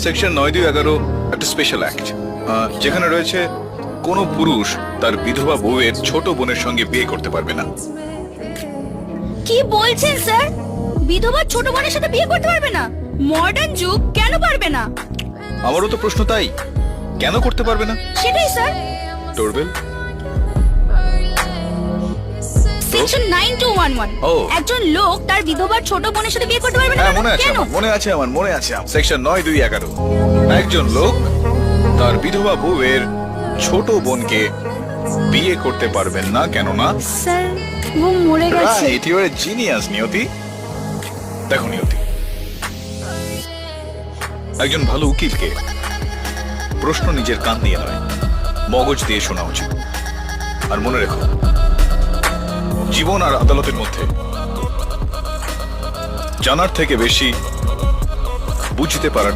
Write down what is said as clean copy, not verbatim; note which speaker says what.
Speaker 1: Section 9(2)(11) একটা special act, যেখানে রয়েছে কোনো পুরুষ তার বিধবা বউয়ের ছোট বোনের সঙ্গে বিয়ে করতে পারবে না।
Speaker 2: কি বলছেন স্যার? বিধবা ছোট বোনের সাথে বিয়ে করতে পারবে না? মডার্ন যুগ, কেন পারবে না?
Speaker 1: আমারও তো প্রশ্ন তাই, কেন করতে পারবে না?
Speaker 2: সেটাই স্যার।
Speaker 1: ডোরবেল।
Speaker 2: সেকশন 9211,
Speaker 1: ও।
Speaker 2: একজন লোক তার বিধবার ছোট বোনের সাথে বিয়ে করতে পারবে না।
Speaker 1: হ্যাঁ, মনে আছে
Speaker 2: কেন?
Speaker 1: আমার, মনে আছে। সেকশন 9(2)(11), একজন লোক তার বিধবা বউয়ের ছোট বোনকে বিয়ে করতে পারবেন না, কেন না?
Speaker 2: স্যার, ও মরে গেছে।
Speaker 1: Right, you are a genius Niyati. দেখো নিয়তি, একজন ভালো উকিলকে প্রশ্ন নিজের কান দিয়ে নয়, মগজ দিয়ে শোনা উচিত। আর মনে রেখো, জীবন আর আদালতের মধ্যে জানার থেকে বেশি বুঝতে পারা